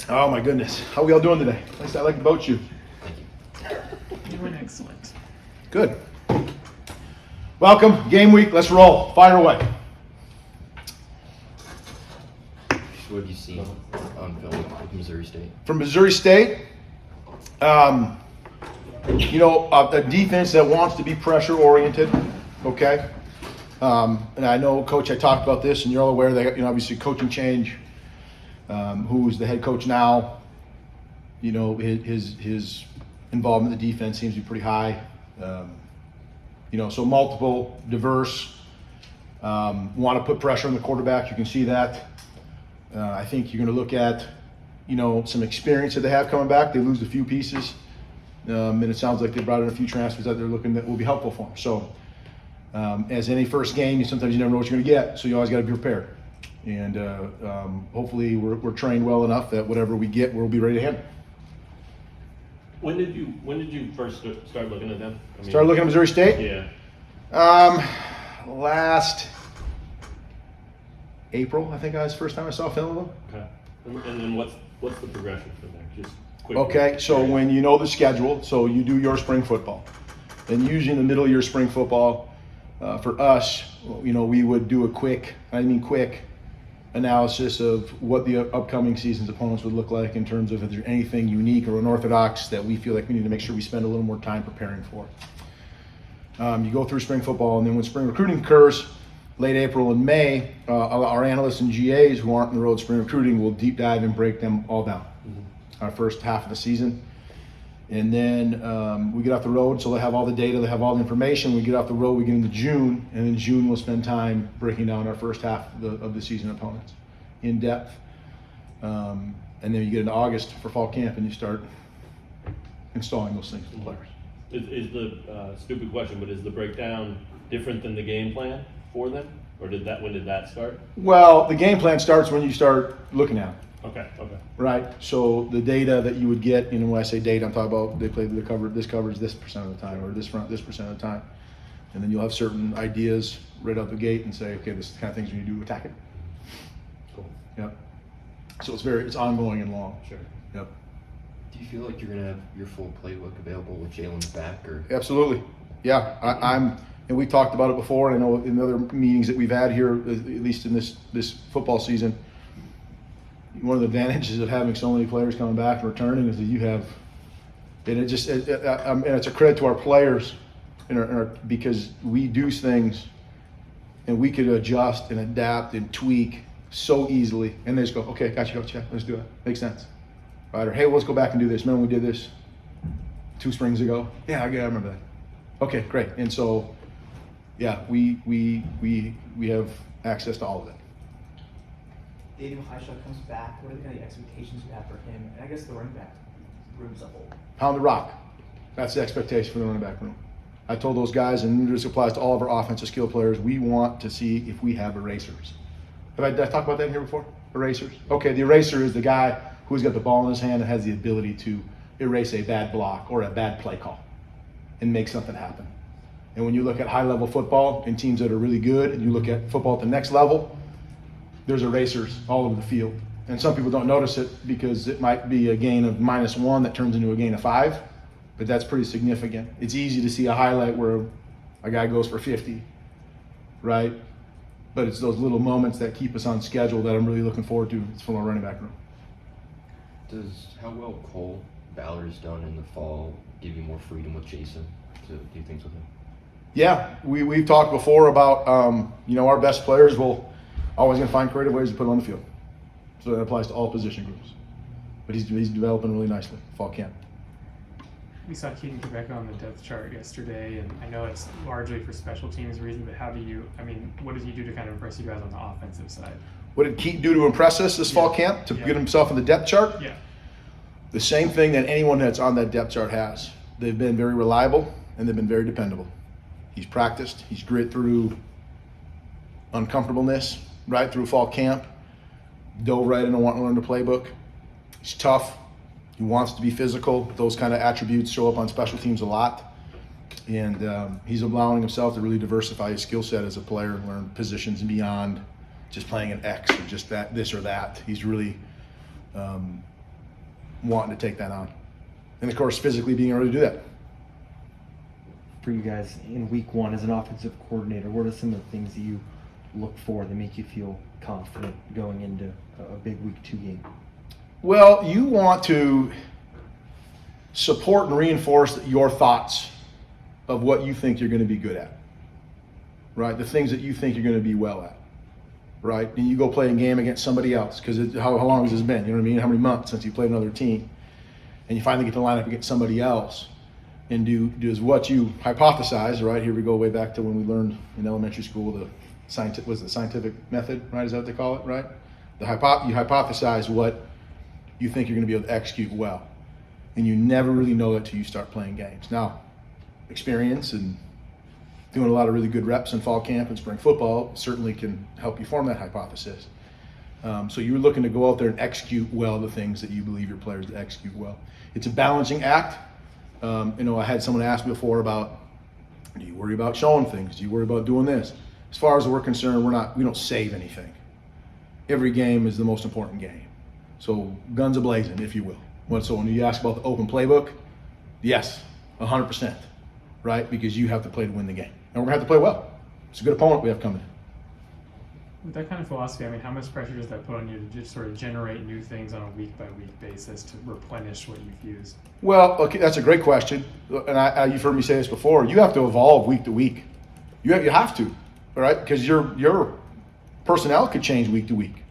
Oh my goodness. How are we all doing today? At least I like the boat shoe. Doing excellent. Good. Welcome. Game week. Let's roll. Fire away. What have you seen on film with Missouri State? From Missouri State, a defense that wants to be pressure oriented. Okay. And I know, Coach, I talked about this, and you're all aware that obviously coaching change. Who's the head coach now? His involvement in the defense seems to be pretty high. So multiple, diverse. Want to put pressure on the quarterback. You can see that. I think you're going to look at, some experience that they have coming back. They lose a few pieces, and it sounds like they brought in a few transfers that they're looking that will be helpful for them. So, as any first game, sometimes you never know what you're going to get, so you always got to be prepared. And hopefully we're trained well enough that whatever we get, we'll be ready to handle. When did you first start looking at them? Started looking at Missouri State? Yeah. Last April, I think that was the first time I saw film of them. Okay. And then what's the progression from there? Just quickly. Okay, so when you know the schedule, so you do your spring football. And usually in the middle of your spring football, for us, we would do a quick analysis of what the upcoming season's opponents would look like in terms of if there's anything unique or unorthodox that we feel like we need to make sure we spend a little more time preparing for. You go through spring football, and then when spring recruiting occurs, late April and May, our analysts and GAs who aren't in the road spring recruiting will deep dive and break them all down. Our first half of the season. And then we get off the road, so they have all the data, they have all the information. We get off the road, we get into June, and in June we'll spend time breaking down our first half of the season opponents in depth. And then you get into August for fall camp, and you start installing those things in players. Is the stupid question, but is the breakdown different than the game plan for them, or when did that start? Well, the game plan starts when you start looking at it. Okay. Right. So the data that you would get, when I say data, I'm talking about they played this coverage this percent of the time, or this front this percent of the time, and then you'll have certain ideas right out the gate and say, okay, this is the kind of things we need to do to attack it. Cool. Yep. So it's ongoing and long. Sure. Yep. Do you feel like you're going to have your full playbook available with Jalen's back? Or Absolutely. Yeah. And we talked about it before, and I know in other meetings that we've had here, at least in this football season. One of the advantages of having so many players coming back and returning is that you have, and it's a credit to our players, because we do things, and we could adjust and adapt and tweak so easily, and they just go, okay, got you, let's do it, makes sense, right? Or hey, let's go back and do this. Remember we did this 2 springs ago? Yeah, I remember that. Okay, great. And so, yeah, we have access to all of it. Daniel Highshot comes back. What are the kind of expectations you have for him? And I guess the running back room as a whole. Pound the rock. That's the expectation for the running back room. I told those guys, and this applies to all of our offensive skill players, we want to see if we have erasers. Did I talk about that in here before? Erasers? Okay, the eraser is the guy who's got the ball in his hand and has the ability to erase a bad block or a bad play call and make something happen. And when you look at high-level football and teams that are really good, and you look at football at the next level, there's erasers all over the field. And some people don't notice it because it might be a gain of -1 that turns into a gain of 5, but that's pretty significant. It's easy to see a highlight where a guy goes for 50, right? But it's those little moments that keep us on schedule that I'm really looking forward to from our running back room. Does how well Cole Ballard's done in the fall give you more freedom with Jason to do things with him? Yeah, we've talked before about, our best players will always going to find creative ways to put them on the field. So that applies to all position groups. But he's developing really nicely, fall camp. We saw Keaton Quebec on the depth chart yesterday, and I know it's largely for special teams reasons, but what did he do to kind of impress you guys on the offensive side? What did Keaton do to impress us this fall camp to get himself on the depth chart? Yeah. The same thing that anyone that's on that depth chart has. They've been very reliable, and they've been very dependable. He's practiced. He's grit through uncomfortableness, right through fall camp, dove right into wanting to learn the playbook. He's tough. He wants to be physical. Those kind of attributes show up on special teams a lot. And he's allowing himself to really diversify his skill set as a player and learn positions beyond just playing an X or just that, this or that. He's really wanting to take that on. And of course, physically being able to do that. For you guys in week one as an offensive coordinator, what are some of the things that you look for that make you feel confident going into a big week 2 game? Well, you want to support and reinforce your thoughts of what you think you're going to be good at, right? The things that you think you're going to be well at, right? And you go play a game against somebody else, because how long has this been? You know what I mean? How many months since you played another team? And you finally get to line up against somebody else and do what you hypothesize, right? Here we go way back to when we learned in elementary school the scientific method, right? Is that what they call it, right? You hypothesize what you think you're going to be able to execute well. And you never really know that till you start playing games. Now, experience and doing a lot of really good reps in fall camp and spring football certainly can help you form that hypothesis. So you're looking to go out there and execute well the things that you believe your players to execute well. It's a balancing act. I had someone ask me before about, do you worry about showing things? Do you worry about doing this? As far as we're concerned, we don't save anything. Every game is the most important game. So guns a-blazing, if you will. So when you ask about the open playbook, yes, 100%, right? Because you have to play to win the game. And we're going to have to play well. It's a good opponent we have coming in. With that kind of philosophy, I mean, how much pressure does that put on you to just sort of generate new things on a week-by-week basis to replenish what you've used? Well, okay, that's a great question. And you've heard me say this before. You have to evolve week to week. You have to, all right? Because your personnel could change week to week.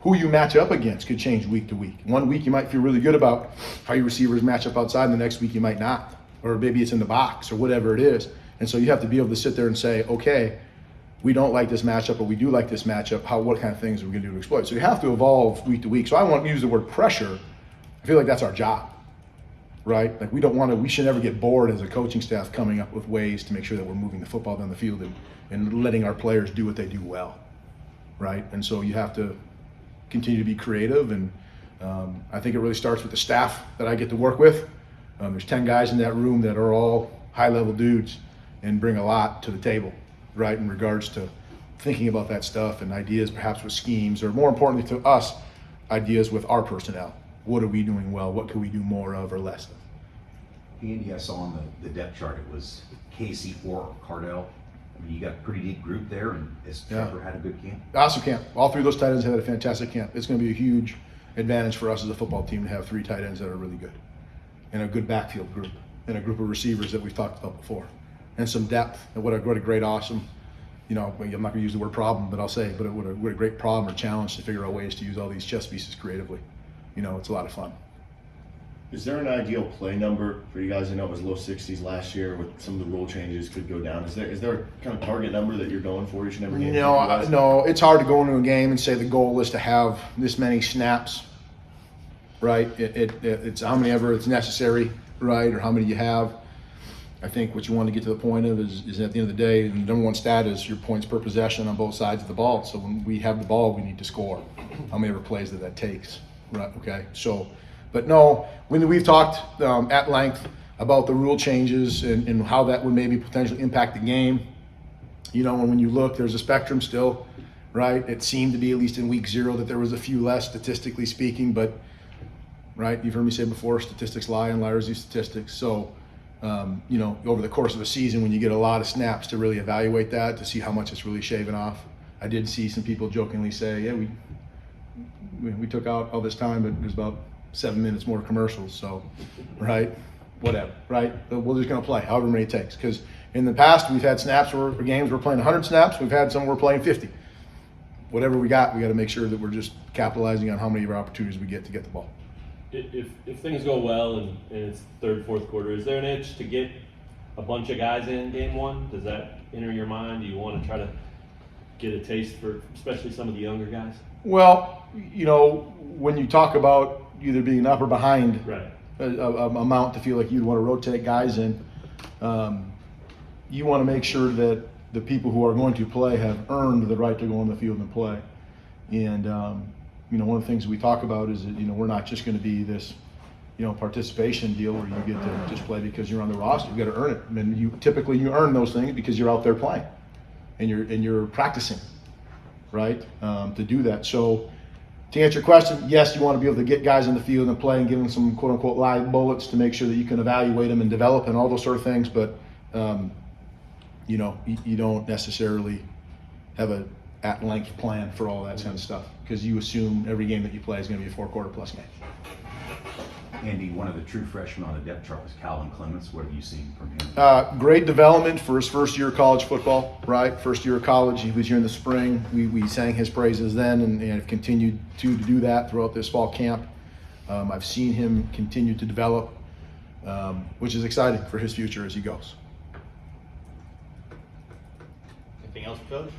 Who you match up against could change week to week. One week you might feel really good about how your receivers match up outside, and the next week you might not. Or maybe it's in the box or whatever it is. And so you have to be able to sit there and say, okay, we don't like this matchup, but we do like this matchup. What kind of things are we going to do to exploit? So you have to evolve week to week. So I won't use the word pressure. I feel like that's our job, right? Like we should never get bored as a coaching staff coming up with ways to make sure that we're moving the football down the field and letting our players do what they do well, right? And so you have to continue to be creative. And I think it really starts with the staff that I get to work with. There's 10 guys in that room that are all high-level dudes and bring a lot to the table, right, in regards to thinking about that stuff and ideas perhaps with schemes, or more importantly to us, ideas with our personnel. What are we doing well? What can we do more of or less of? Andy, I saw on the depth chart it was KC4 Cardell. I mean, you got a pretty deep group there, and has Trevor had a good camp? Awesome camp. All three of those tight ends had a fantastic camp. It's going to be a huge advantage for us as a football team to have 3 tight ends that are really good, and a good backfield group, and a group of receivers that we've talked about before, and some depth. And what a great, awesome, I'm not going to use the word problem, but I'll say, what a great problem or challenge to figure out ways to use all these chess pieces creatively. It's a lot of fun. Is there an ideal play number for you guys? I know it was low 60s last year with some of the rule changes could go down. Is there a kind of target number that you're going for each and every game? No, it's hard to go into a game and say the goal is to have this many snaps, right? It's how many ever it's necessary, right? Or how many you have. I think what you want to get to the point of is at the end of the day, the number one stat is your points per possession on both sides of the ball. So when we have the ball, we need to score. How many ever plays that takes, right? Okay, so. But no, when we've talked at length about the rule changes and how that would maybe potentially impact the game, and when you look, there's a spectrum still, right? It seemed to be, at least in week 0, that there was a few less statistically speaking, but, right, you've heard me say before, statistics lie and liars use statistics. So, over the course of a season, when you get a lot of snaps to really evaluate that, to see how much it's really shaving off. I did see some people jokingly say, yeah, we took out all this time, but there's about 7 minutes more commercials, so, right, whatever, right? But we're just going to play however many it takes, because in the past we've had snaps where games we're playing 100 snaps, we've had some we're playing 50. Whatever we got to make sure that we're just capitalizing on how many of our opportunities we get to get the ball. If things go well and it's third, fourth quarter, is there an itch to get a bunch of guys in game 1? Does that enter your mind? Do you want to try to get a taste for especially some of the younger guys? Well, when you talk about either being up or behind, right, a amount to feel like you'd want to rotate guys in, you want to make sure that the people who are going to play have earned the right to go on the field and play. And one of the things we talk about is that we're not just going to be this participation deal where you get to just play because you're on the roster. You got to earn it. I mean, you earn those things because you're out there playing and you're practicing, right, to do that. So To answer your question, yes, you want to be able to get guys in the field and play and give them some quote unquote live bullets to make sure that you can evaluate them and develop and all those sort of things. But, you know, you don't necessarily have a at-length plan for all that kind of stuff because you assume every game that you play is going to be a 4-quarter plus game. Andy, one of the true freshmen on the depth chart was Calvin Clements. What have you seen from him? Great development for his first year of college football, right? First year of college. He was here in the spring. We sang his praises then and have continued to do that throughout this fall camp. I've seen him continue to develop, which is exciting for his future as he goes. Anything else, Coach?